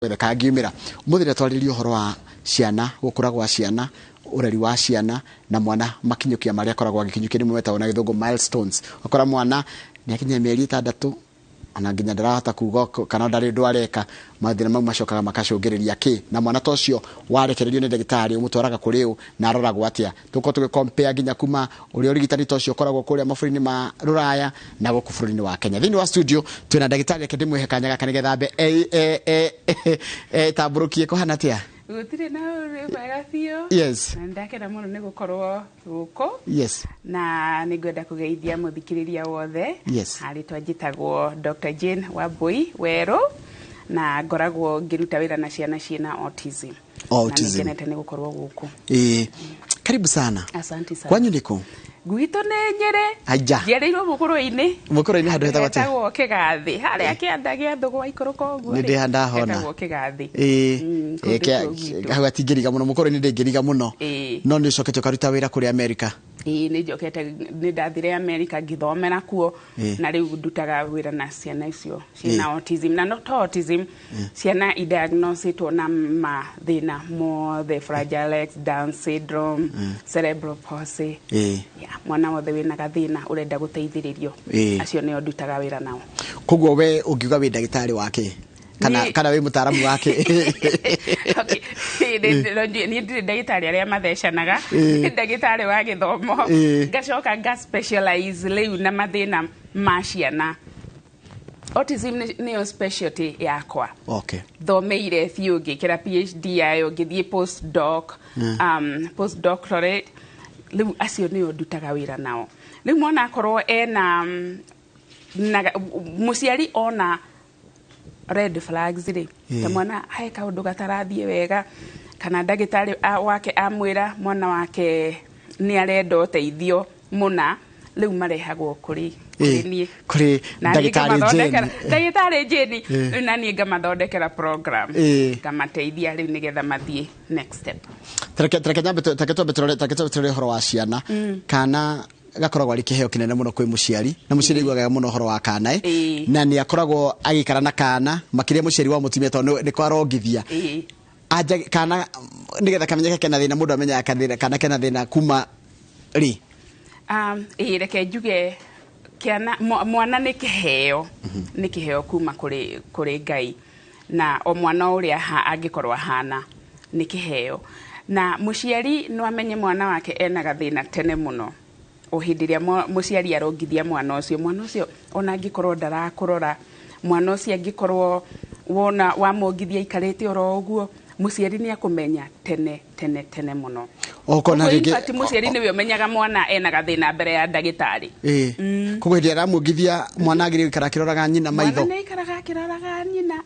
wetheka ngiumira muthire twaririe uhoro wa ciana gukura gwa ciana ureri wa ciana na mwana makinyukia maria akoragwo agikinyukia ni mweta ona githungu milestones akora mwana ni akinya mieri 6 ana nginya ndarahota kuga kana ndari ndwareka mathina mau macokaga makacungiriria ki na mwana tocio warekererio ni ndagitari umutwaraga kuri u na aroragwo atia tuko tugicompare nginya kuma uri urigitani tocio koragwo kuri maburi-ini ma Ruraya na guku buri-ini wa Kenya thini wa studio twina ndagitari ake ndimwe kanyaga kanigethambe taburukie kohana atia gutire na wega biũ. Yes. Na ndakena mũno nĩ gũkorwo gũkũ. Yes. Na nĩngwenda kũgeithia mũthikĩrĩria wothe. Yes. Harĩ njĩtagwo Dr. Jane Wambui Werũ na ngoragwo ngĩruta wĩra na ciana ciĩna autism. Autism. Na nĩngenete nĩ gũkorwo gũkũ. Karibu sana. Asante sana. Kwanyu nĩkũ? Gwitũ nĩ Nyĩrĩ. Aija. Njiarĩirwo Mũkũrũ-inĩ. Mũkũrũ-inĩ handũ hetagwo atia? Hetagwo Kĩgathĩ. Harĩa kĩanda gĩa Thũgwa ikũrũka ũguo. Nĩ ndĩhanda hona. Hetagwo Kĩgathĩ. Hau atingĩriga mũno mũkũrũ-inĩ ndĩngĩriga mũno. No nĩ ũcokete ũkaruta wĩra kũrĩ Amerika. Nĩ njokete nĩ ndathire Amerika ngĩthomera kuo na rĩu ndutaga wĩra na ciana icio ciĩna autism na not autism ciana diagnosed na mathĩna mothe Fragile X, Down syndrome, cerebral palsy. Mwana wothe wĩna gathĩna ũrenda gũteithĩrĩrio acio nĩo ndutaga wĩra nao. Koguo we ũngiuga wĩ ndagĩtarĩ wake kana wĩ mũtaaramu wake? Niĩ ndirĩ ndagĩtarĩ arĩa mathecanaga, ndagĩtarĩ wa gĩthomo ngacoka nga specialize rĩu na mathĩna ma ciana. Autism nĩyo specialty yakwa. Thomeire biũ ngĩkĩra PhD yayo ngĩthiĩ postdoctorate rĩu acio nĩo ndutaga wĩra nao. Rĩu mwana akorwo ena mũciari ona red flags ri ta mwana he kaundu gatarathiĩ wega kana ndagĩtarĩ wake amwĩra mwana wake nĩ arenda ũteithio mũna rĩu marehagwo kũrĩ ndagĩtarĩ Jane na niĩ ngamathondekera program ngamateithia rĩu nĩgetha mathiĩ next step. Taketwa horo wa ciana kana gakoragwo ari kiheo kinene muno kwi muciari na muciari gwaga muno horo wa kana na ni akoragwo agikara na kana makiria muciari wa mutimia to ni kwarongithia aja kana nigetha kamenyeke kana thina mundu amenya kana kana thina kuma ri reke njuge kiana mwana ni kiheo kuma kuri Ngai na o mwana uria angikorwo hana ni kiheo na muciari no amenye mwana wake ena gathina tene muno o hindi ria muciari arongithia mwana ucio ona angikorwo ndarakũrora mwana ucio angikorwo wona wamongithia ikarĩte oro ũguo muciari ni akumenya tene muno okona rigi ati muciari ni we menyaga mwana ena gathina mbere ya ndagĩtarĩ koguo ndi aramongithia mwana agire ikara kiroraga nyina maitho mwana ikaraga kiroraga nyina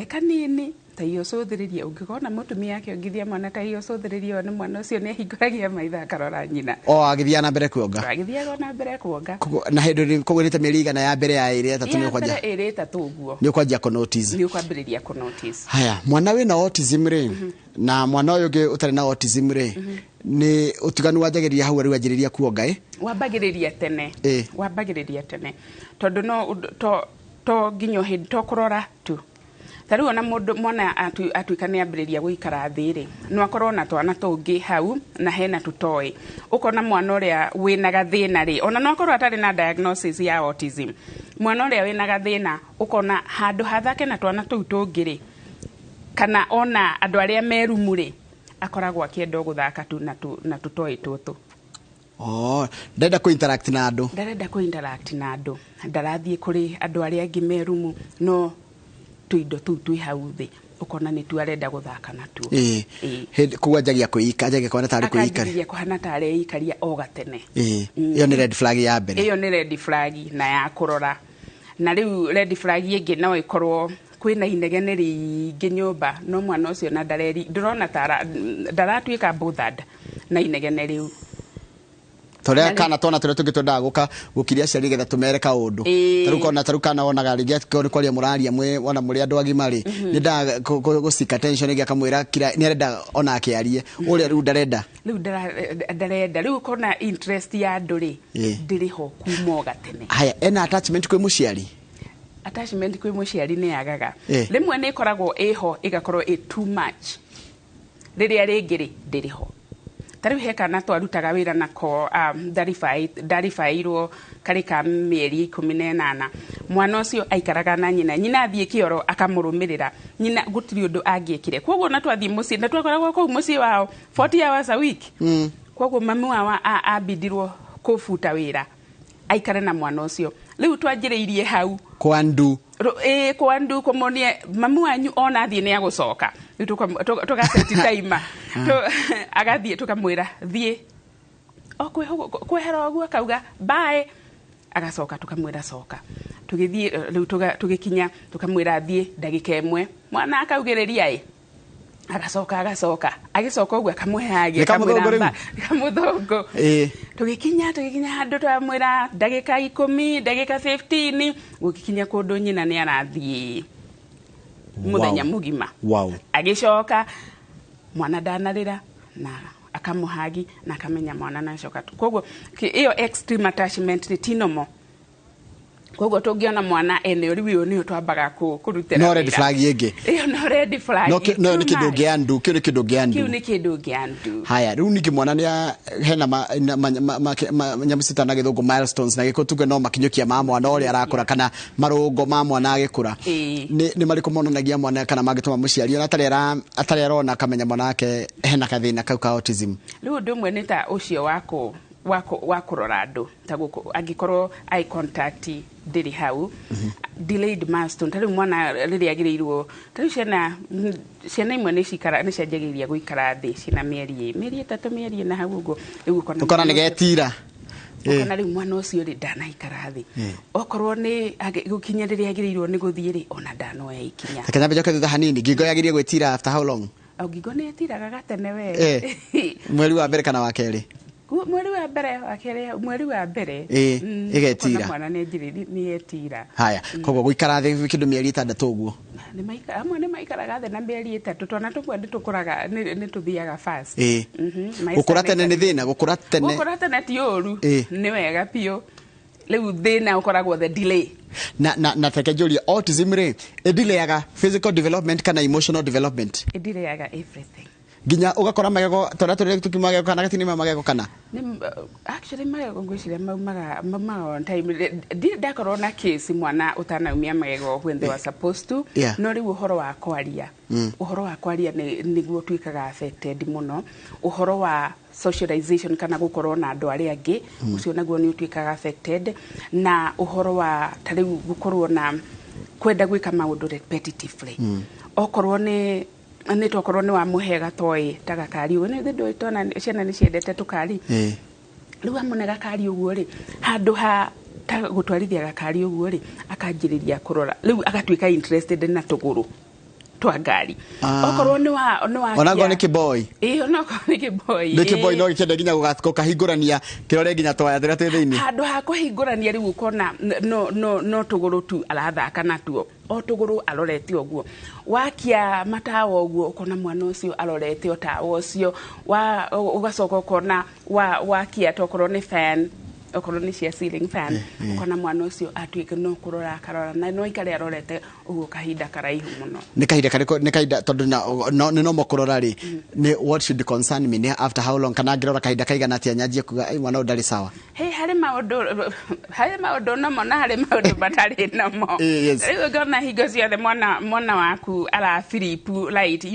kanini ta iyo cuthiriria ungikona mutumia yake ongithia mwana ta iyo cuthiriria ni mwana ucio ni ahinguragia maitho akarora nyina agithia na mbere kuonga agithia na mbere kuonga na hindi kugurite mieri igana ya mbere ya iri 3 ni kwanja iri 3 uguo ni kwanjia ku notice ni kwambiriria ku notice. Haya mwana wina autism ri na mwana uyu ungi utari na autism ri ni utiganu wanjagiriria hau ari wanjiriria kuonga wambagiriria tene tondu no to nginyo hindi to kurora tu tariu ona mwana atuikane ambiriria guikara thiri no akorwo na twana tungi hau na hena tutoi ukona mwana uria wina gathina ri ona no akorwo atari na diagnosis ya autism mwana uria wina gathina ukona handu hathake na twana tuu tungiri kana ona andu aria merumu ri akoragwo akienda guthaka tu na tutoi tutu ndenda ku interact na andu ndarathie kuri andu aria angi merumu no tuindo tu hau thi ukona ni tu arenda guthaka na tu kuwanjagia kuika ajagia kwana tari kuika ajagia kuhana tari ikaria o gatene iyo ni red flag ya mbere iyo ni red flag na ya kurora na riu red flag ingi no ikorwo kwina inegene ringi nyumba no mwana ucio na ndareri ndurona ndaratuika bothered na inegene riu toria kana tona tore tugitwendaga gukiria ciari getha tumere kaundu taruka na onaga ringi ni kwaria muraria mwe wona muri andu agimari ni nda gusika tension igi akamwira kira ni arenda ona akiarie uria riu ndarenda riu kona interest ya andu ri ndiri ho kuma gatene. Haya ena attachment kwi muciari attachment kwĩ mũciari nĩ yagaga rĩmwe nĩ ĩkoragwo ĩho ĩgakorwo too much rĩrĩa rĩngĩ ndĩrĩ ho tarĩu he kana twarutaga wĩra nako ndaribĩirwo karĩ ka mĩeri 18 mwana ũcio aikaraga na nyina athiĩ kĩoro akamũrũmĩrĩra nyina gũtirĩ ũndũ angĩkire kwoguo na twathiĩ mũciĩ na twakoragwo kũu mũciĩ wao 40 hours a week kwoguo mami wao abindirwo kũbuta wĩra aikare na mwana ũcio rĩu twanjĩrĩirie hau kwandu kũmonie mami wanyu ona thiĩ nĩ agũcoka rĩu tũgaseti time agathiĩ tũkamwĩra thiĩ kwehera ũguo akauga bye agacoka tũkamwĩra coka tũgĩthiĩ rĩu tũgĩkinya tũkamwĩra thiĩ ndagĩka ĩmwe mwana akaugĩrĩria agacoka agĩcoka ũguo akamwehagia kamũthongo tũgĩkinya handũ twamwĩra ndagĩka 10 ndagĩka 15 gũkikinya kũndũ nyina nĩ arathiĩ mũthenya mũgima agĩcoka mwana ndanarĩra na akamũhagi na akamenya mwana nacoka kwoguo ĩyo extreme attachment ti normal kwoguo tũngĩona mwana ene rĩu nĩyo twambaga kũrutĩra no red flag ĩngĩ no red flag no nĩ kĩndũ ngĩandu kĩu nĩ kĩndũ ngĩandu haya rĩu ningĩ mwana nĩ hena nyamũ citana gĩthũngũ milestones na gĩko tuge no makinyũkia ma mwana ũrĩa arakũra kana marũngo ma mwana agĩkũra nĩ marĩkũ monanagia mwana kana mangĩtũma mũciari ona atarĩ arona akamenya mwana wake hena kathĩna kau ka autism rĩu ũndũ ũmwe nĩ ta ũcio wa kũrora andũ ta angĩkorwo eye contact ndĩrĩ hau delayed milestone tarĩu mwana rĩrĩa agĩrĩirwo tarĩu ciana imwe nĩ cianjagĩrĩria gũikara thĩ ciĩna mĩeri 3 mĩeri na hau ũguo rĩu ũkona nĩ getira ũkona rĩu mwana ũcio ndanaikara thĩ okorwo nĩ gũkinya rĩrĩa agĩrĩirwo nĩ gũthiĩ ona ndanoya ikinya kenya njoke thutha hanini ngingo yagĩrĩire gwĩtira after how long ngingo nĩ yetiraga gatene we mweri wa mbere kana wa kerĩ mweri wa mbere igetira mwana nĩ yetira haya koguo gũikara thĩ kĩndũ mĩeri 6 ũguo amwe nĩ maikaraga thĩ na mĩeri 3 twana tũmwe nĩ tũkũraga nĩ tũthiaga fast gũkũra tene nĩ thĩna gũkũra tene ti ũru nĩ wega piũ rĩu thĩna ũkoragwo the delay na tekenjuria autism rĩ ĩdilayaga physical development kana emotional development ĩdilayaga everything ginya ugakora magego tora tore tukimagego kana gatini magego kana actually magego ngwiciria maumaga on time ndakorwo na case mwana utanaumia magego when they were supposed to no riu uhoro wa kwaria niguo twikaga affected muno uhoro wa socialization kana gukorwo na andu aria angi ucio naguo ni utwikaga affected na uhoro wa tariu gukorwo na kwenda gwika maundu repetitively okorwo ni tokorwo nĩ wa muhega toy ta gakari ũguo nĩ ndũ tona ciana nĩ ciendete tukari rĩu amune gakari ũguo rĩ handũ ha ta gũtwarithia gakari ũguo rĩ akanjĩrĩria kũrora rĩu agatuĩka interested na tũgũrũ twa ngari okorwo nĩ wa onago nĩ kĩboy onago nĩ kĩboy nĩ kĩboy no gĩkende nginya gũkahingũrania kĩrore nginya twaya tũrĩa twĩ thĩinĩ handũ ha kũhingũrania rĩu ũkona no tũgũrũ tu arathaka natuo o tũgũrũ arorete ũguo wakia matawa ũguo ũkona mwana ũcio arorete o tawa ũcio ũgacoka ũkona wakia tokorwo nĩ fan okorwo nĩ cia ceiling fan ũkona mwana ũcio atuĩke no kũrora akarora na no ikare arorete ũguo kahinda karaihu mũno nĩ kahinda tondũ nĩ no mũkũrora rĩ nĩ what should concern me nĩ after how long kana ngĩrora kahinda kaigana atĩa nyanjie kuga mwana ũyũ ndarĩ sawa harĩ maũndũ nomo na harĩ maũndũ matarĩ nomo rĩu ngona hingo ciothe mwana waku arafiripu light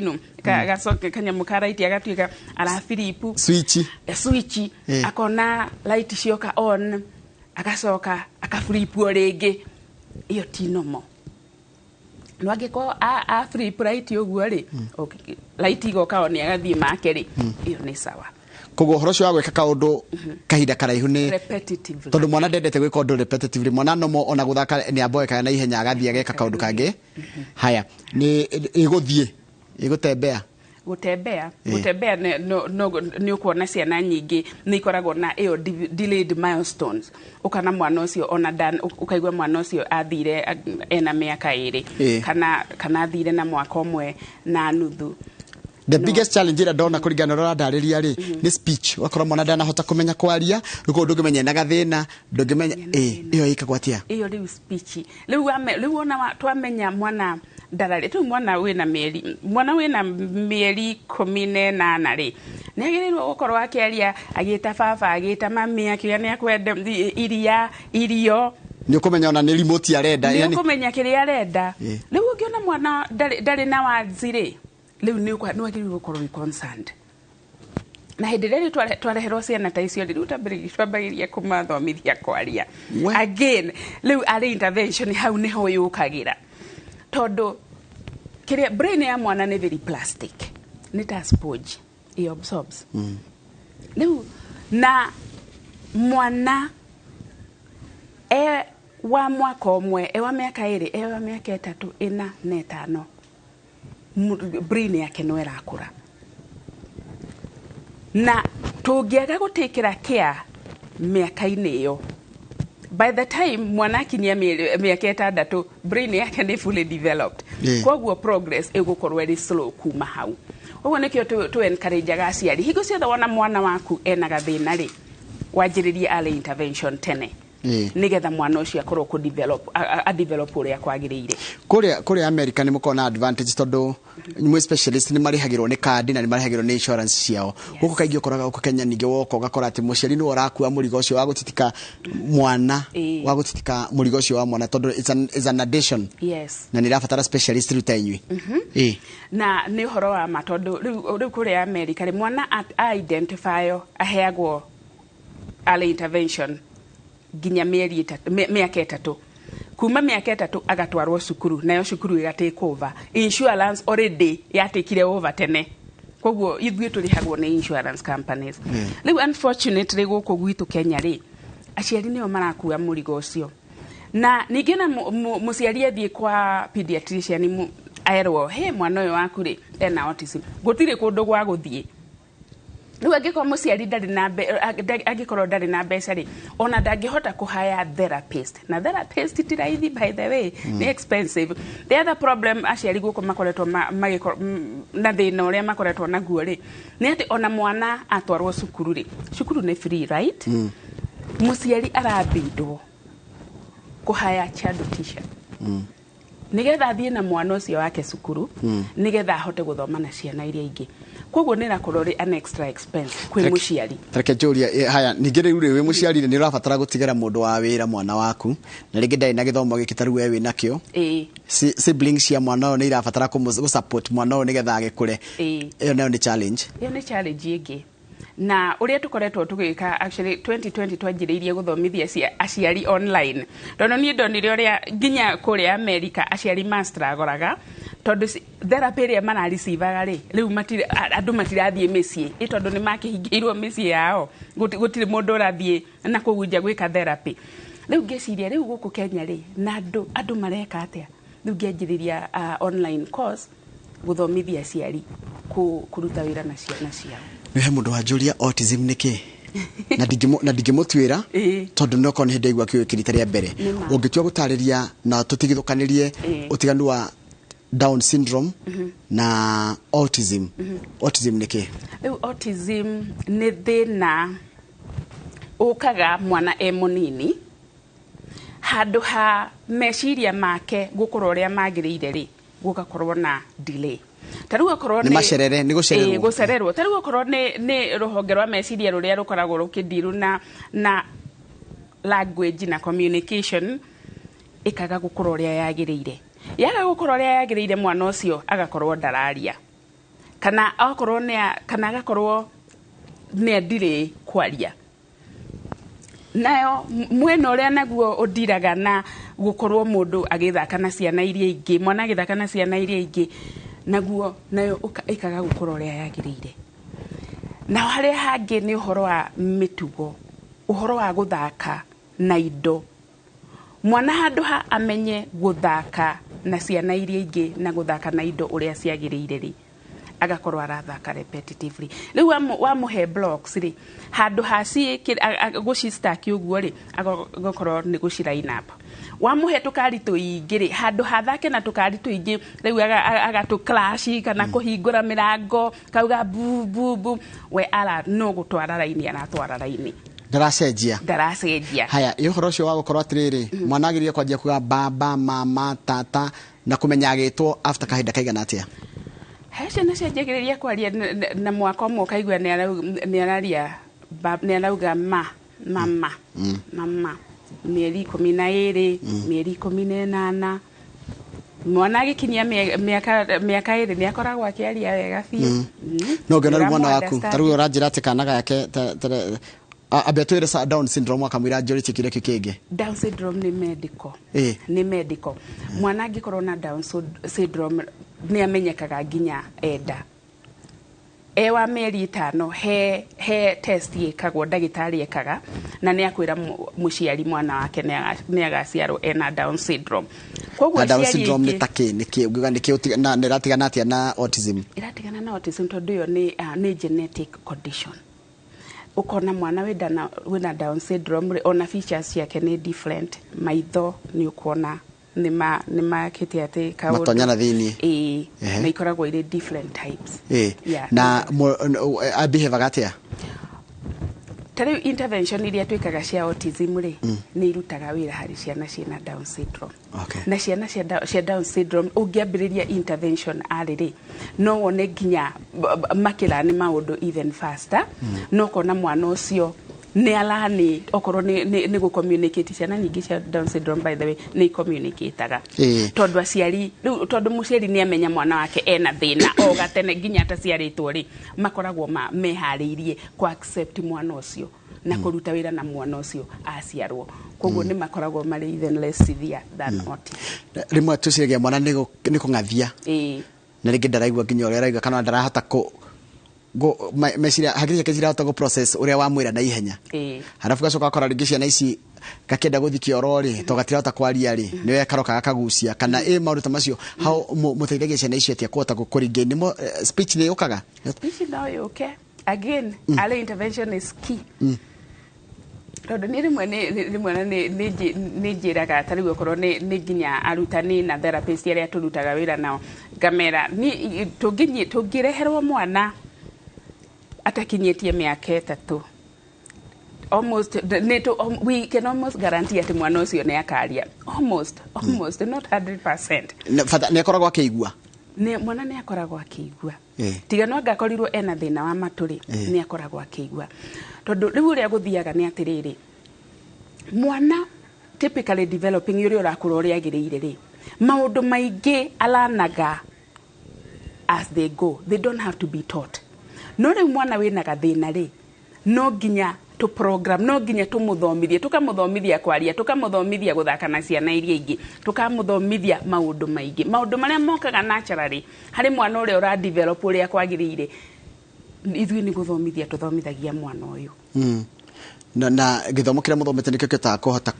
gacoke kanyamũ ka light agatuĩka arafiripu switch akona light cioka on agacoka akafiripu rĩngĩ iyo ti nomo no angĩkorwo afiripu light ũguo rĩ light igoka on agathiĩ make rĩ iyo nĩ sawa koguo horo cio wa gwĩka kaũndũ kahinda karaihu nĩ repetitive tondũ mwana ndendete gwĩka ũndũ repetitively mwana nomo ona gũthaka nĩ amboekaga na ihenya agathiĩ ageka kaũndũ kangĩ haya nĩ gũtembea nĩ ũkuona ciana nyingĩ nĩ ikoragwo na ĩyo delayed milestones ũkana mwana ũcio ona ũkaigua mwana ũcio athire ena mĩaka 2 kana athire na mwaka ũmwe na nuthu the biggest challenge ira ndona kuringana na ndariria ri ni speech wakora mwana ndanahota kumenya kwaria ruko ndungimenya na gathina ndungimenya iyo ikagwatia iyo ri speech riu ona twamenya mwana ndarari tu mwana wina mieri 18 ri negerirwo gukorwo akiaria agita baba agita mami akiuga ni akwenda irio ni ukumenya ona ni remote arenda yani ni ukumenya kiria arenda riu ungiona mwana ndari na wazire riu ni wagirirwo gukorwo concerned na hindi riri twareherwo ciana ta icio riu twambagiria kumathomithia kwaria again riu ari intervention hau niho yukagira todo kiria brain ya mwana ni very plastic ni ta sponge it absorbs riu na mwana wa mwaka umwe wa miaka 2 wa miaka 3 4 na 5 brain yake no irakura na tungiaga gutikira care miaka-ini iyo by the time mwana kinyia miaka 6 brain yake ni fully developed kwoguo progress igukorwo ri slow kuma hau uguo nikio tu encourage aciari hingo ciothe wona mwana waku ena gathina ri wanjiririe early intervention tene nigetha mwana ucio akorwo ku develop uria kwagiriire kuria America ni mukona advantage todo mwe specialist ni marihagirwo ni card na ni marihagirwo ni insurance ciao guko kaingĩ ukoraga uko Kenya ninge woko ugakora ati muciari ni urakua murigo ucio wa gutitika mwana wa gutitika murigo ucio wa mwana todo is an addition na ni rafatara specialist ruta inyui na ni horo wa matondo riu kuria America ri mwana identify aheagwo early intervention ginya miaka 3 kuma miaka 3 agatwarwo cukuru nayo cukuru igatake over insurance already yatikire over tene koguo ithuĩ turihagwo ni insurance companies riu unfortunately guku gwitu Kenya ri aciari nio marakua murigo ucio na ningina muciari athie kwa pediatrician aerwo he mwana uyu waku ri ena autism gutire kundu gwa guthie riu angikoro muciari angikoro ndari na mbeca ri ona ndangihota kuhaya therapist na therapist ti raithi by the way ni expensive the other problem aciari guko makoretwo na thina uria makoretwo naguo ri ni ati ona mwana atwarwo cukuru ri cukuru ni free right muciari arabindwo kuhaya child teacher nigetha athie na mwana ucio wake cukuru nigetha ahote guthoma na ciana iria ingi koguo ni rakorwo ri an extra expense kwi muciari reke juria haya ningire uri we muciari ni urabatara gutigera mundu wa wira mwana waku na ringi ndai na githomo gikitaru we wi nakio siblings ya mwana ni irabatara ku support mwana nigetha agikure iyo nayo ni challenge ingi na uria tukoretwo tugika actually 2020 twanjiriirie guthomithia aciari online tono ni ndonire uria ginya kuria America aciari master agoraga tondu therapy ria mana receivaga ri riu andu matirathie micii tondu ni makihingirwo micii yao gutire mundu urathie na kugunja gwika therapy riu ngeciria riu guku Kenya ri na andu mareka atia riu ngianjiriria online course guthomithia aciari kuruta wira na ciana ciao ni he mundu wa juria autism niki na ndingimutwira tondu noko ni hindi igwa kiwikirita ria mbere ungitua gutariria na tutigithukanirie utiganu wa Down syndrome na autism autism niki autism ni thina ukaga mwana munini handu ha meciria make gukorwo ria magiriire ri gugakorwo na delay taruga korwo ni macerere ni gucererwo taruga korwo ni ruhonge rwa meciria ruria rukoragwo rukidiru na language na communication ikaga gukorwo ria yagiriire yaga gukorwo ria yagiriire mwana ucio agakorwo ndararia kana agakorwo ni adire kwaria nayo mwena uria naguo udiraga na gukorwo mundu agithaka na ciana iria ingi mwana agithaka na ciana iria ingi naguo nayo ikaga gukorwo ria yagiriire na haria hangi ni uhoro wa mitugo uhoro wa guthaka na indo mwana handu ha amenye guthaka na ciana iria ingi na guthaka na indo uria ciagiriire ri agakorwo arathaka repetitively riu wa muhe blocks ri handu ha guci stack uguo ri agakorwo ni guci line up wamuhe tukari tuingiri handu hathake na tukari tuingi riu agatu clash kana kuhingura mirango kauga bu bu bu we ala no gutwara raini anatwara raini ndaracenjia haya iyo horo cio wa gukorwo atiriri mwana agirie kwanjia kuga baba mama tata na kumenya agitwo after kahinda kaigana atia hece na cenjagiriria kwaria na mwaka umwe kaigua ni araria ni arauga mama mieri 12 mieri 18 mwana agikinyia miaka iri ni akoragwo akiaria wega biũ no ngena mwana waku taruo ranjira ati kanaga yake abetuire sa Down syndrome akamwira njori tikire kikenge Down syndrome ni medical ni medical mwana angikorwo na Down syndrome ni amenyekaga nginya enda ewa meri 5 he test yekagwo ndagitari ekaga na ni akwira muciari mwana wake ni agaciarwo ena Down syndrome kogwo Down syndrome ni take niguga na niratigana atia na autism iratigana na autism tondu yo ni genetic condition ukona mwana wina Down syndrome ona features yake ni different maitho ni ukona nima kiti ate kaundu matonyana thini na ikoragwo ire different types na behave gatia tare intervention iria twikaga cia autism ri ni irutaga wira hari ciana ciana Down syndrome na ciana cia Down syndrome ungiambiriria intervention ariri no wone nginya makira ni maundu even faster no kona mwana ucio ni alani okorwo ni go communicate ciana nyingi cia Down syndrome by the way ni communicateaga tondu aciari tondu muciari ni amenya mwana wake ena thina o gatene nginya ataciaritwo ri makoragwo mehariirie ku accept mwana ucio na kuruta wira na mwana ucio aciarwo koguo ni makoragwo mari even less severe than autism rimwe tuciria mwana ni kungathia na ringi ndaraigua nginya uria araiga kana ndarahota go meciria hakiri kezira hota go process uria wamwira na ihenya harafu gacoka akora ringi ciana ici gakenda guthikia orori to gatira hota kwaria ri niwe karoka gakagucia kana maundu ta macio how muteithagia ciana ici atia kuhota gukuringe nimo speech ni yukaga speech no yuke again early intervention is key tondu ni rimwe ni njiraga tari gukorwo ni nginya arutani na therapist aria turutaga wira nao ngamera ni tungireherwo mwana atakinyetie miaka 3 almost we can almost guarantee ati mwana ucio ni akaria almost not 100% ne koragwo akigua ne mwana ni akoragwo akigua tiga no ngakorirwo ena thina wa maturi ni akoragwo akigua tondu riu ria guthiaga ni atiriri mwana typically developing yuri urakura uri agiriire ri maundu maingi alanaga as they go they don't have to be taught no riu mwana wina gathina ri no nginya to program no nginya tumuthomithie tukamuthomithia kwaria tukamuthomithia guthaka na ciana iria ingi tukamuthomithia maundu maingi maundu maria mokaga naturally hari mwana uri ura develop uri akwagiriire ithui ni guthomithia tuthomithagia mwana uyu na githomo kira muthomete nikyo kita kuhota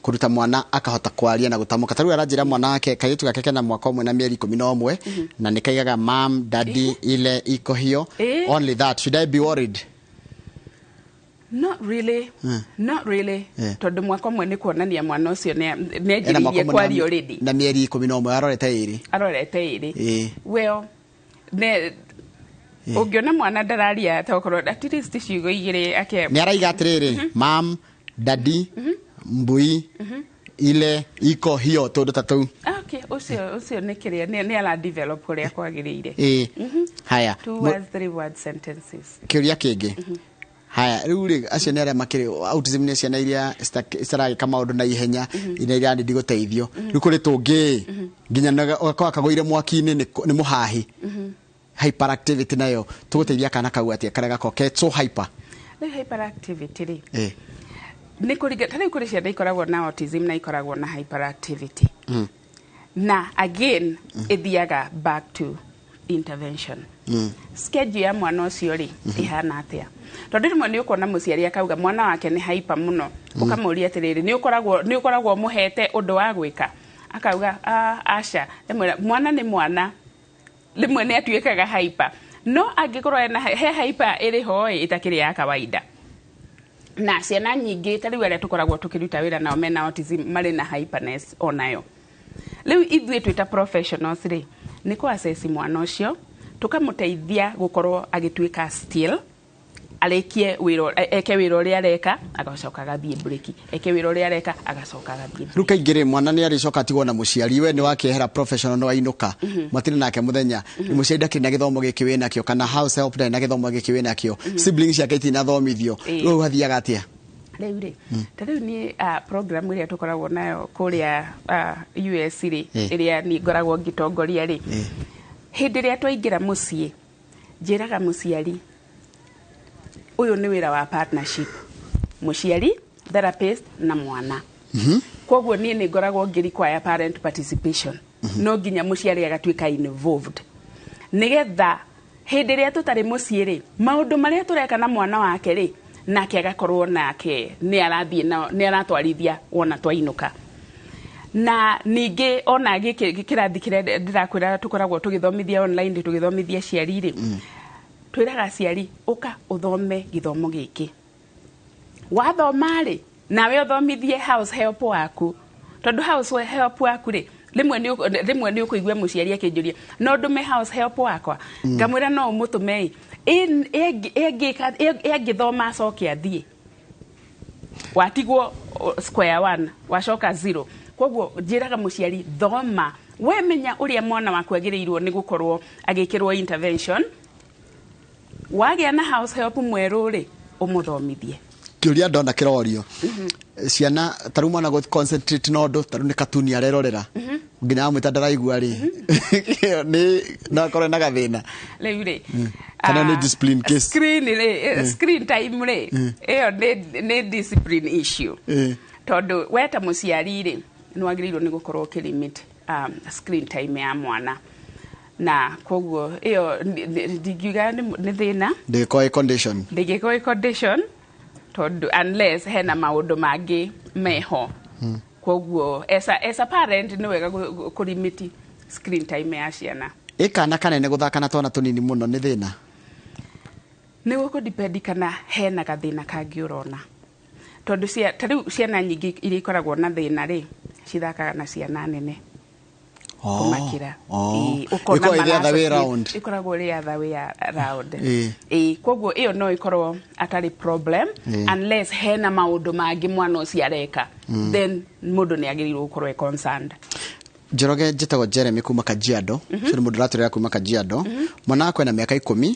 kuruta mwana akahota kwaria na gutamuka taru aranjira mwana wake kayitu gake kana mwaka umwe na mieri 11 na nikaigaga mom daddy ile iko hiyo only that should I be worried not really tondu mwaka umwe ni kuonania mwana ucio ni ajiririe kwaria already na mieri 11 arorete iri well ne ungiona mwana ndararia tokorwo at least ciugo igiri ake ni araiga atiriri mom daddy mbui ile iko hiyo tondu tatu okay ucio ni kiria ni ala develop uria kwagiriire haya 2 words 3 word sentences kiria kingi haya riu ri acio ni aria makiri autism ni ciana iria istaragi kama undu na ihenya ina iria ndi guteithio riu kuri tungi nginya ukakwa kagoire mwaki-ini ni muhahi hyperactivity nayo tuguteithia kana kau atia karega koke so hyper hyperactivity ri ni kuriga tari kuri ciana ikoragwo na autism na ikoragwo na hyperactivity na again ithiaga back to intervention schedule ya mwana ucio ri ihana atia tondu rimwe ni ukona muciari akauga mwana wake ni hyper muno ukamuria atiriri ni ukoragwo muhete undu wa gwika akauga asha mwana ni mwana limwe ni atuikaga hyper no angikorwo na he hyper iri hoi itakiri ya kawaida na ciana nyingĩ ta rĩu arĩa tũkoragwo tũkĩruta wĩra nao mena autism marĩ na hyperness onayo. Rĩu ithuĩ twĩta professionals rĩ nĩ kũ-assess mwana ũcio tũkamũteithia gũkorwo agĩtuĩka still eke wĩra ũrĩa areka agacoka agathiĩ break, eke wĩra ũrĩa areka agacoka agathiĩ. Rĩu kaingĩ rĩ mwana nĩ arĩcoka atigwo na mũciari, we nĩ wakĩehera professional no ainũka matirĩ nake mũthenya mũciari ndakĩrĩ na gĩthomo gĩkĩ wĩ nakĩo kana house help ndarĩ na gĩthomo gĩkĩ wĩ nakĩo, siblings yake itinathomithio, rĩu hathiaga atĩa? Rĩu rĩ ta rĩu ni program ĩrĩa tũkoragwo nayo kũrĩa US rĩ ĩrĩa ni ngoragwo ngĩtongoria rĩ hĩndĩ ĩrĩa twaingĩra mũciĩ njĩraga mũciari ũyũ nĩ wĩra wa partnership, mũciari, therapist na mwana. Koguo niĩ nĩ ngoragwo ngĩrequire parent participation. No nginya mũciari agatuĩka involved. Nĩgetha hĩndĩ ĩrĩa tũtarĩ mũciĩ rĩ maũndũ marĩa tũreka na mwana wake rĩ nake agakorwo nake nĩ aratwarithia wona twainũka. Na ningĩ ona kĩrathi kĩrĩa ndĩrakwĩra tũkoragwo tũgĩthomithia online tũgĩthomithia ciari rĩ twĩraga ciari ũka ũthome gĩthomo gĩkĩ. Wathoma rĩ nawe ũthomithie house help waku, tondũ house help waku rĩ rĩmwe nĩ ũkũigua mũciari akĩnjũria no ndume house help wakwa, ngamwĩra no ũmũtũme engĩthoma acoke athiĩ, watigwo square one wacoka zero. Koguo njĩraga mũciari thoma, we menya ũrĩa mwana waku agĩrĩirwo nĩ gũkorwo agĩkĩrwo intervention, wagĩa na house help mwerũ rĩ ũmũthomithie. Kĩũria ndona kĩrorio ciana tarũ mwana go concentrate no ndo tarũ nĩ katuni arerorera nginya amwĩta ndaraigua rĩ nĩ nakorwo na gathĩna rĩu rĩ kana nĩ discipline case screen time rĩ ĩyo nĩ discipline issue tondũ weta mũciari rĩ nĩ wagĩrĩirwo nĩ gũkorwo ũkĩlimit screen time ya mwana, na koguo ĩyo ndingiuga nĩ thĩna ndĩgĩkorwo condition tondũ unless hena maũndũ mangĩ meho. Koguo as a parent nĩ wega kũlimit screen time ya ciana. Kana kanene gũthaka na twana tũnini mũno nĩ thĩna? Nĩ gũkũdipendi kana hena gathĩna kangĩ ũrona, tondũ tarĩu ciana nyingĩ iria ikoragwo na thĩna rĩ cithakaga na ciana nene kumakira ukona ikoragwo ri other way around. Koguo iyo no ikorwo atari problem unless hena maundu mangi mwana ucio areka, then mundu ni agĩrĩirwo gũkorwo concerned. Njoroge njĩtagwo Jeremy kuma Kajiado, cyo mundu raturera kuma Kajiado, mwana wake na miaka 10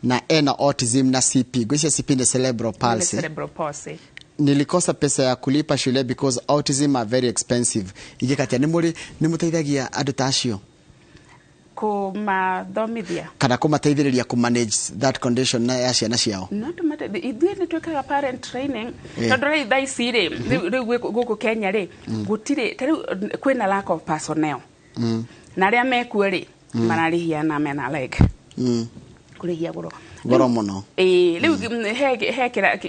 na ena autism na CP. Gwĩcia CP ni cerebral palsy. Nilikosa pesa ya kulipa shule because autism are very expensive. Igikatia ni muteithagia andu tacio kumathomithia kana kumateithĩrĩria ku manage that condition na ya ciana ciao. No tumate ithuĩ nĩ twĩkaga parent training tondũ rĩ thaa ici rĩ rĩu gũkũ Kenya rĩ gũtirĩ tarĩu kwĩna lack of personnel na arĩa mekuo rĩ mararĩhia na mena like kũrĩhia goro mũno. Rĩu he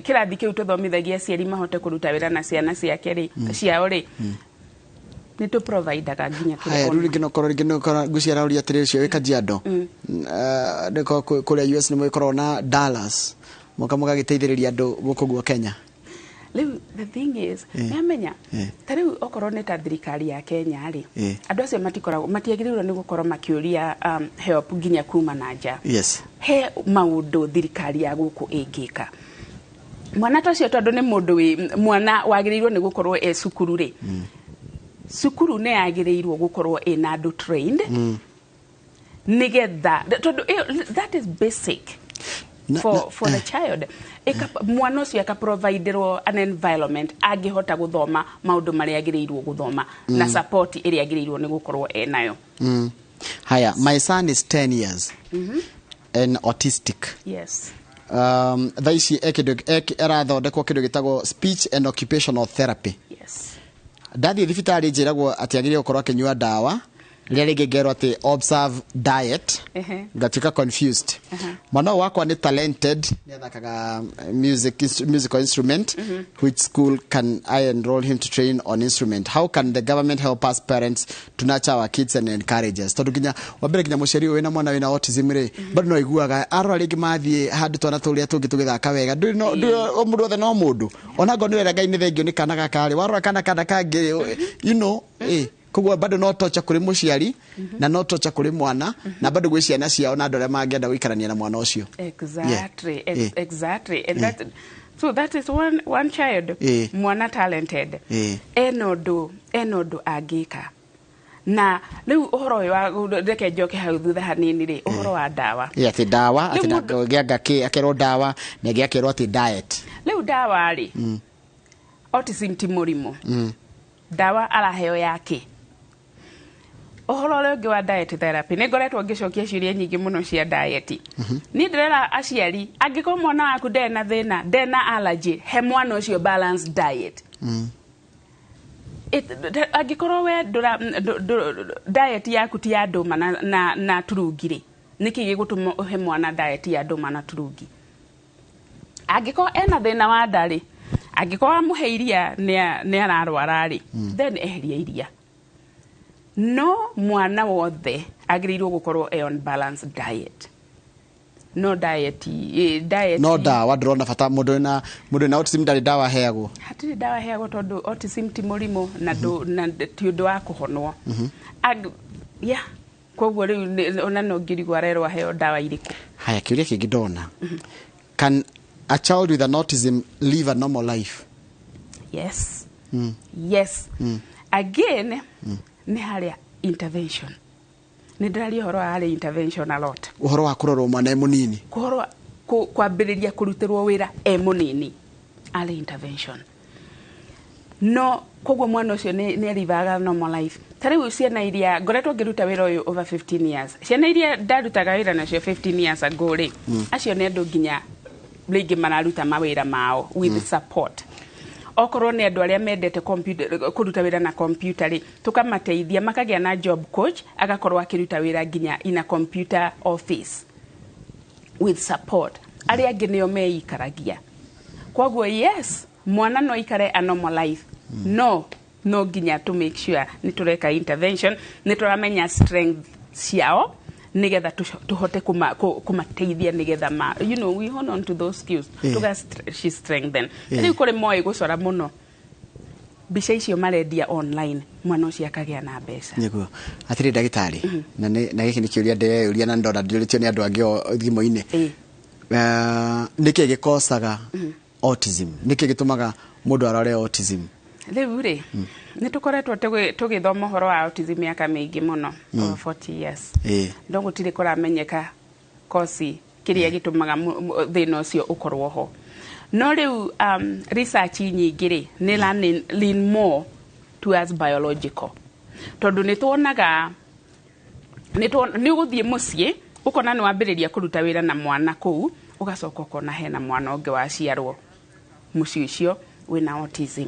kĩrathi kĩu tũthomithagia aciari mahote kũruta wĩra na ciana ciake rĩ ciao rĩ ni to provider ginya kule ruri gino korora guciara uri atire cio Kajiado ndiko kule US ni mwikoro na Dallas mukamuga giteithiriria andu guku gwa Kenya. The thing is namenya tariu okorwo ni ta thirikari ya Kenya ri andu acio matikoragwo matiagĩrĩirwo ni gukorwo makiuria help ginya kuma na nja. He maundu thirikari ya guku ĩngĩka mwana tacio tondu ni mundu mwana wagĩrĩirwo ni gukorwo cukuru ri sukuru ne agĩrĩirwo gukorwo ina andu trained nigetha that is basic for the child. Mwana ucio akaproviderwo an environment angĩhota guthoma maundu marĩa agĩrĩirwo guthoma na support ĩrĩa agĩrĩirwo ni gukorwo enayo. Haya, my son is 10 years and autistic. Yes. Thaici arathondekwo kĩndũ gĩtagwo speech and occupational therapy. Yes. Ndathi thibitari njĩragwo ati agĩrĩirwo gũkorwo akĩnyua dawa rĩrĩa rĩngĩ ngerwo atĩ observe diet ngatuĩka confused. Mwana wakwa nĩ talented, nĩ athakaga musical instrument. Which school can I enroll him to train on instrument? How can the government help us parents to nurture our kids and encourage us? Tondũ nginya wambere nginya mũciari wĩna mwana wĩna autism rĩ, bado no iguaga arora rĩngĩ mathiĩ handũ twana tũrĩa tũngĩ tũgĩthaka wega, mũndũ othe no mũndũ ona ngo nĩ wega Ngai nĩ thengio nĩ kana gaka rĩ, warora kana kangĩ you know kugwa bado no tocha kuri mũciari na no tocha kuri mwana na bado gwĩ ciana ciao na andũ arĩa mangĩenda gũikarania na mwana ũcio. Exactly. Exactly. And that is one child mwana talented enodo angĩka. Na rĩu ũhoro wa reke njoke hau thutha hanini rĩ, ũhoro wa ndawa ati ndawa ati ngĩanga akerwo ndawa na ngĩakerwo ati diet. Rĩu ndawa rĩ autism ti mũrimũ, ndawa araheo yake. Ũhoro ũrĩa ũngĩ wa diet therapy nĩ ngoretwo ngĩcokia ciũria nyingĩ mũno cia diet. Niĩ ndĩrera aciari angĩkorwo mwana waku ndarĩ na thĩna, ndarĩ na allergy, he mwana ũcio balanced diet. Angĩkorwo we diet yaku ti ya ndũma na turungi rĩ, nĩkĩ gĩgũtũma ũhe mwana diet ya ndũma na turungi? Angĩkorwo ena thĩna wa nda rĩ, angĩkorwo amũhe iria nĩ ararwara rĩ, then eheria iria. No mwana wothe agĩrĩirwo gũkorwo on balanced diet. No diet no ndawa ndĩrona bata mũndũ na autism ndarĩ ndawa heagwo. Hatirĩ ndawa heagwo tondũ autism ti mũrimũ na ti ũndũ wa kũhonwo. Koguo rĩu ona no ngĩrigwo arerwo aheo ndawa irĩkũ. Haya, kĩũria kĩngĩ ndona, can a child with an autism live a normal life? Yes. Yes. Again, nĩ harĩa intervention. Nĩ ndĩraria ũhoro wa harĩa intervention a lot. Ũhoro wa kũrorwo mwana mũnini. Kũhoro kwambĩrĩria kũrutĩrwo wĩra mũnini. Early intervention. No koguo mwana ũcio nĩ arivaga normal life. Tarĩu ciana iria ngoretwo ngĩruta wĩra ũyũ over 15 years. Ciana iria ndarutaga wĩra nacio 15 years ago rĩ, acio nĩ andũ nginya rĩngĩ mararuta mawĩra mao with support. Okorwo nĩ andũ arĩa mendete kũruta wĩra na computer rĩ, tukamateithia makagĩa na job coach agakorwo akĩruta wĩra nginya in a computer office with support. Arĩa angĩ nĩo meikaragia. Koguo yes, mwana no ikare a normal life. No nginya to make sure nĩ tũreka intervention, nĩ tũramenya strength ciao nigetha tuhote kumateithia nigetha we hold on to those skills she strengthen. Rĩu kũrĩ moĩ gũcora mũno mbica icio marendia online, mwana ũcio akagĩa na mbeca. Nĩguo atirĩ ndagĩtarĩ na gĩkĩ nĩ kĩũria ndĩreyũria na ndona ndĩrĩtio nĩ andũ angĩ thimũ-inĩ. Nĩkĩ gĩkosaga autism? Nĩkĩ gĩtũmaga mũndũ arware autism? Rĩu rĩ, nĩ tũkoretwo tũgĩthoma ũhoro wa autism mĩaka mĩingĩ mũno, over 40 years. No gũtirĩ kũramenyeka kosi kĩrĩa gĩtũmaga thĩna ũcio ũkorwo ho. No rĩu research nyingĩ rĩ, nĩ lean more towards biological. Tondũ nĩ tuonaga nĩ ũgũthiĩ mũciĩ ũkona nĩ wambĩrĩria kũruta wĩra na mwana kũu, ũgacoka ũkona hena mwana ũngĩ waciarwo mũciĩ ũcio wĩna autism.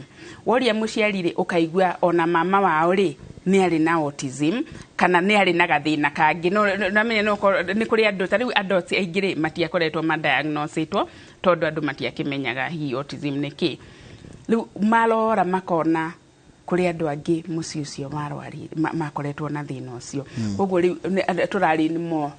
Woria mũciari rĩ, ũkaigua ona mama wao rĩ nĩ arĩ na autism kana nĩ arĩ na gathĩna kangĩ. No namenye nĩ kũrĩ andũ tarĩu adults aingĩ rĩ matiakoretwo madiagnosĩtwo tondũ andũ matiakĩmenyaga hihi autism nĩ kĩ. Rĩu marora makona kũrĩ andũ angĩ mũciĩ ũcio makoretwo na thĩna ũcio. Ũguo rĩu tũrarĩ more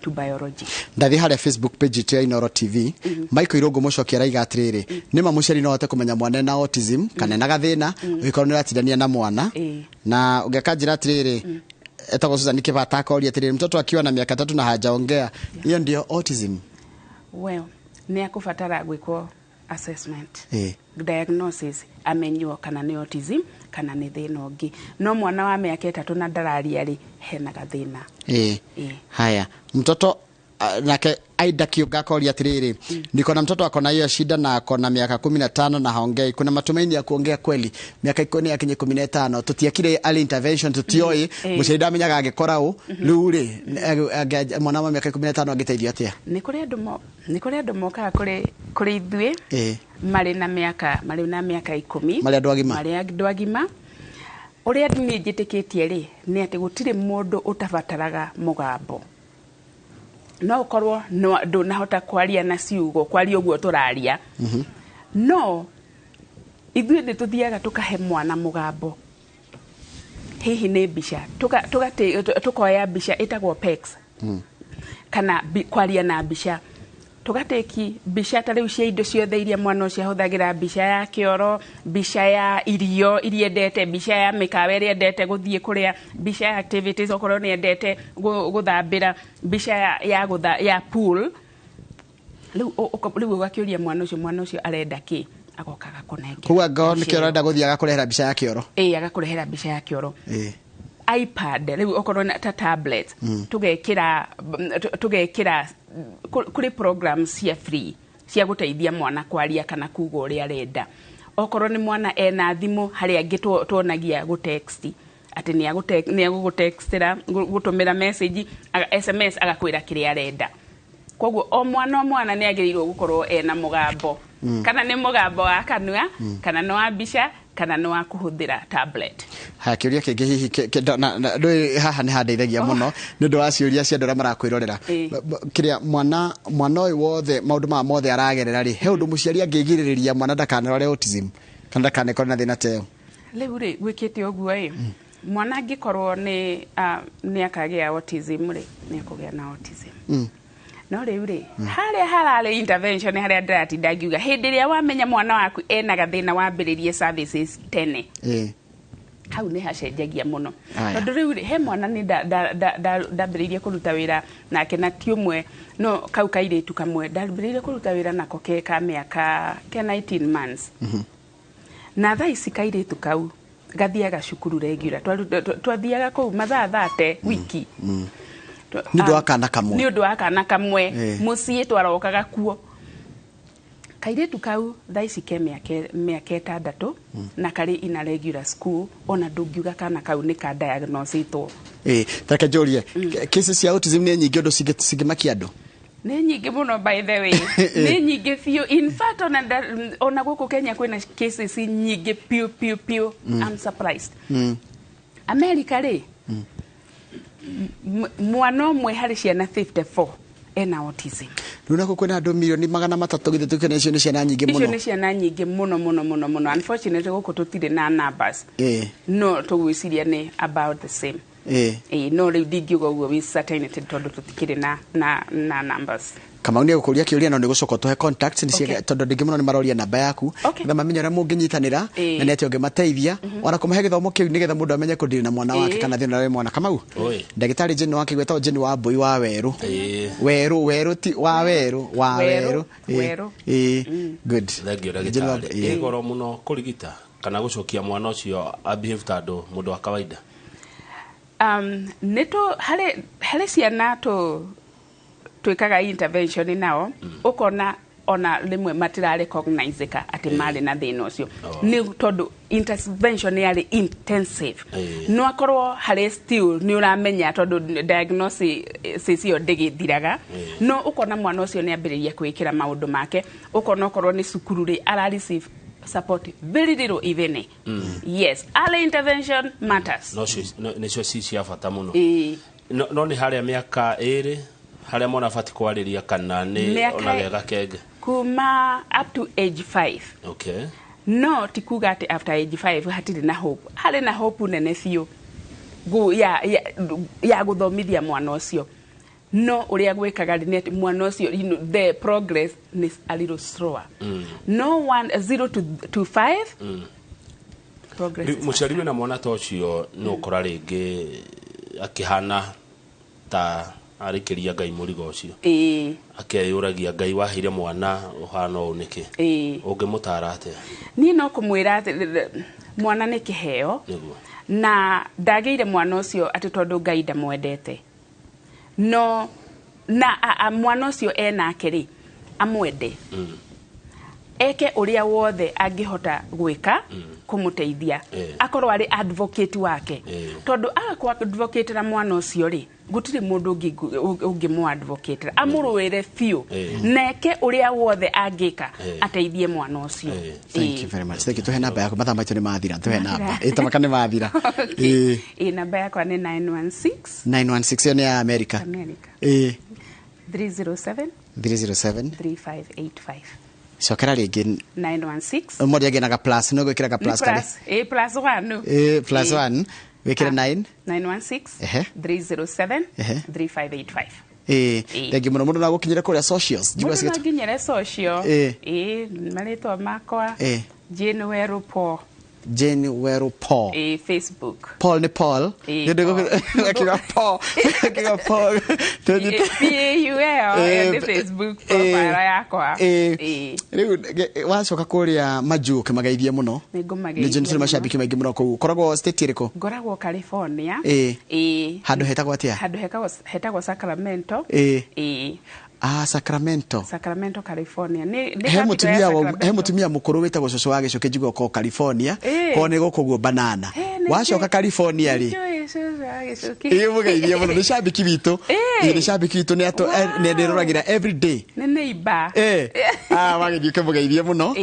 to biology. Ndathi harĩa Facebook page ya Inooro TV, Michael Irungu Muchoki araiga atĩrĩrĩ, nĩma mũciari no ahote kũmenya mwana na autism kana na gathĩna ũgĩkorwo nĩ ũratindania na mwana. Na ũngĩakanjĩra atĩrĩrĩ, etagwo Susan Kĩbata akoria atĩrĩrĩ, mtoto akiwa na miaka 3 na hajaongea, hiyo ndio autism? Well, nĩ akũbatara gwĩkwo assessment, diagnosis, amenywo kana nĩ autism kana nĩ thĩna ũngĩ. No mwana wa mĩaka 3 na ndararia rĩ, hena gathĩna. Haya, mtoto nake Aida Kiuga akoria atĩrĩrĩ, niko na mtoto akona hiyo shida na akona miaka 15 na haongei, kuna matumaini ya kuongea kweli? Miaka ikoni ya kinye 15 tutiakire early intervention tutioi mũciari amenyaga angĩkora ũ rĩu rĩ mwana wa miaka 15 angĩteithio atĩa? Nĩ kũrĩ andũ mokaga kũrĩ ithuĩ marĩ na mĩaka 10 marĩ andũ agima uria ni njitikitie ri ni ati gutire mundu utabataraga mugambo no ukorwo ndunahota kwaria na ciugo kwaria uguo turaria no ithuĩ nĩ tuthiaga tukahe mwana mugambo hihi nĩ mbica tukoya mbica itagwo pecs kana kwaria na mbica tugateki mbica ta riu cia indo ciothe iria mwana ucio ahuthagira mbica ya kioro mbica ya irio iria endete mbica ya mikawa iria endete guthie kuria mbica ya activities okorwo ni endete guthambira mbica ya pool riu ugakiuria mwana ucio arenda ki agokaga kunenge kuwa ngo ni kioro nda guthia agakurehera mbica ya kioro agakurehera mbica ya kioro iPad riu okorwo ta tablet tugekira kuri programs cia free cia guteithia mwana kwaria kana kuga uria arenda okorwo ni mwana ena thimu hari angi tuonagia gutext ati ni agutextira gutumira message SMS agakwira kiria arenda koguo o mwana ni agirirwo gukorwo ena mugambo kana ni mugambo wa kanua kana no wa mbica kana no wa kuhuthira tablet ha kiuria kingi hihi ndui haha ni handeithagia muno ni ndu wa ciuria cia ndora marakwirorera kiria mwana uyu wothe maundu ma mothe aragerera ri he undu muciari angigiririria mwana ndakanarore autism kana ndakanekore na thina teo riu ri gwikite uguo mwana angikorwo ni akagia autism ri ni akugia na autism no riu ri haria harare intervention haria ndiratinda ngiuga hindi ria wamenya mwana waku ena gathina wambiririe services tene hau ni hacenjagia muno tondu riu he mwana ni ndambiririe kuruta wira nake na ti umwe no kau kairitu kamwe ndambiririe kuruta wira nako ka miaka 19 months na thaa ici kairitu kau gathiaga cukuru regular twathiaga kuu mathaa 30 wiki ni ndo akana kamwe mucii twarokaga kuo kairitu kau thaa ici ke miaka 6 na kari ina regular school ona ndungiuga kana kau ni ka diagnositwo taka jorie cases cia autism ni nyingi ndo singimakia andu ni nyingi muno by the way ni nyingi few in fact ona guku Kenya kwina cases nyingi piu I'm surprised America ri mwana umwe hari ciana 54 ena autism nuna ko kwena andu milioni 300 githe tukene cio ni ciana nyingi muno icio ni ciana nyingi muno unfortunately guku tutire na numbers no tugwiciria ni about the same no riu ndingiuga uguo with certainty tondu tutikire na numbers kama ni gukuria kiuria no ni gucoka tuhe contacts ni cia tondu ndingi muno ni maroria namba yaku na mamenye ura munginyitanira na ni ati ungemateithia ona kumuhe githomo kiu nigetha mundu amenye kudiri na mwana wake kana thina ri mwana Kamau ndagitari Jeni wake gwetwo Jeni wa Mbui wa weru ti wa weru good thagio ndagitari igoro muno kurigita kana gucokia mwana ucio abehave tando mundu wa kawaida neto hale ciana twikaga intervention nao ukona ona limwe matira recognize ka ati mari na thina ucio ni tondu intervention yari intensive no akorwo hale still ni uramenya tondu diagnosis yo ndegithiraga no ukona mwana ucio ni ambiriria kwikira maundu make ukona okorwo ni cukuru ri ara receive support very little even yes early intervention matters no cio si ya bata muno no ni haria miaka iri haria mwana fati kwariria kana ni ona wega kenge kuma up to age 5 okay no tikuga ati after age 5 hatiri na hope hali na hope nene fio ya guthomithia mwana ucio no uria gwikaga ni mwana ucio the progress is a little slower no 0 to 5 progress muciari na mwana tocio no kora ringi akihana ta arikiria Ngai murigo ucio akeyuragia Ngai wahire mwana uhana uniki ungimutara ate ni no kumwira mwana ni kiheo na ndageire mwana ucio ati tondu Ngai ndamwendete no na mwana ucio ena akiri amwende eke uria wothe angihota gwika kumuteithia akorwo ari advocate wake tondu akwa advocate ra mwana ucio ri gutire mundu ungi mu advocate amurwire fiu neke uria wothe angika ateithie mwana ucio. Thank you very much. Thank you. Tuhe namba yako mathaa maitu ni mathira. Tuhe namba itamaka ni mathira. Namba yako ni 916 yo ni ya America 307 3585 Shokera rigi 916 mmoja again aga plus no gwikira ga plus kale plus 1 plus 1 wikira 916 307 3585 thank you muno na gukinyira kuria socials jigwa sigeta gukinyira social maletwa makwa Jane Wero Paul Facebook Paul ni Paul akiga Paul PAUL Facebook profile yakwa riu wacoka kuria majuke magaithie muno ni Jane mashabiki maingi muno ku koragwo state iriko ngoragwo California handu hetagwo atia handu hetagwo Sacramento Sacramento California he mutumia mukuru witagwo coco wa gicoke jigwo ko California ko ne gokoguo banana wacoka California ri mugeithie muno ni shabiki bitu ni shabiki bitu ni ato ne nderoragira every day ni neighbor wagithie mugeithie muno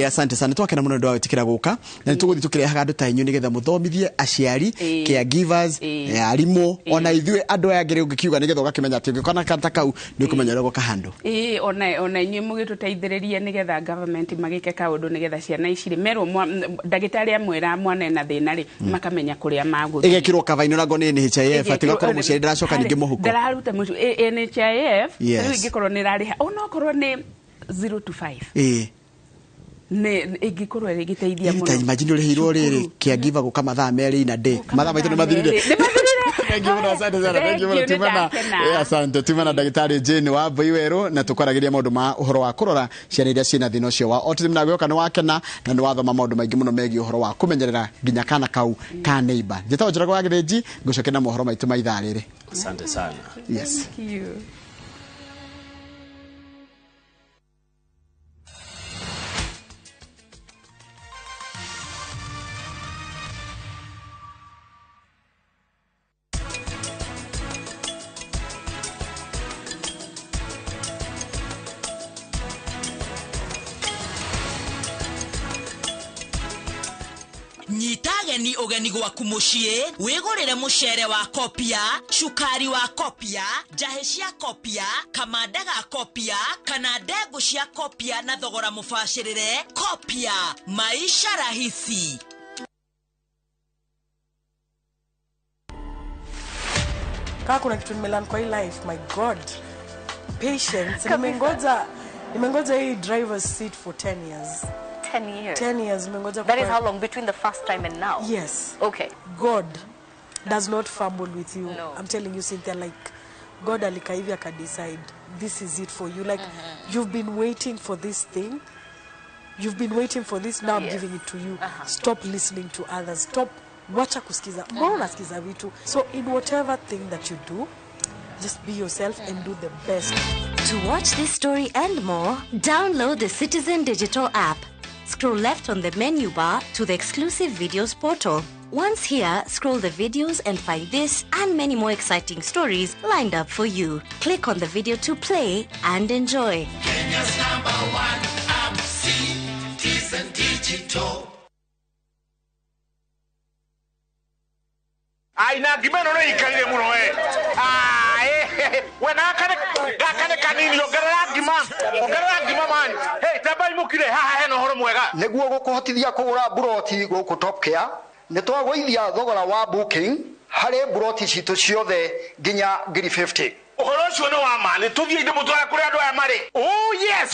asante sana twakena muno ndo atikira guka na tuguthi tukirehaga andu ta inyu nigetha muthomithie aciari caregivers arimu ona ithue andu ayagire ungikiuga nigetha ugakimenya ati ungikona kanta kau ni ukumenya rego kahando ona inyu mugituteithiririe nigetha government magike kaundu nigetha ciana iciri merwo ndagitari amwira mwana na thina ri makamenya kuria maguthi igekirwo kavaino nago ni NHIF atigakorwo muciari ndiracoka ninge muhuko ndararuta mucu NHIF riu ingikorwo ni rariha onokorwo ni 0 to 5 ne igikorwo igiteithia muno imagine urihirwo riri caregiver guka mathaa meri na day mathaa maitu ni mathirire thank you asante sana thank you tumana asante tumana ndagitari Jane Wero na tukaragiria maundu ma uhoro wa kurora ciana iria ciina thina ucio wa autism na gyoka ni wakena na ni wathoma maundu maingi muno megi uhoro wa kumenyerera ginya kana kau ka neighbor njeta njira kwa githenji ngucokena mohoro maitu maithaa riri asante sana yes thank you. Nyitageni ogeni gwaku mucie wigurire mucere wa kopia shukari wa kopia jahe cia kopia kamanda ga kopia kana ndengu cia kopia na thogora mubashirire kopia maisha rahisi. Kaka kuna kitu nimelan kwa hii life, my god, patience. Nimengoja hii driver's seat for 10 years. 10 years. That is how long between the first time and now? Yes. Okay. God does not fumble with you. No. I'm telling you, Cynthia, like, God alikaivi aka decide, this is it for you. Like, you've been waiting for this thing. You've been waiting for this, now I'm giving it to you. Stop listening to others. Stop, wacha kusikiza. Mbona unasikiza vitu? So in whatever thing that you do, just be yourself and do the best. To watch this story and more, download the Citizen Digital app. Scroll left on the menu bar to the exclusive videos portal. Once here, scroll the videos and find this and many more exciting stories lined up for you. Click on the video to play and enjoy. Kenya's #1 app, Citizen Digital. Aina gimeno no ikaire muno we na kane kanini ongerera gima man hey tabai mukire haha heno horo mwega niguo gukuhotithia kugura buroti guku Top Care ni twagwithia thogora wa booking hari buroti citu ciothe nginya 50. Uhoro ucio no wa ma ni tuthie ndi mutwara kuri andu aya mari oh yes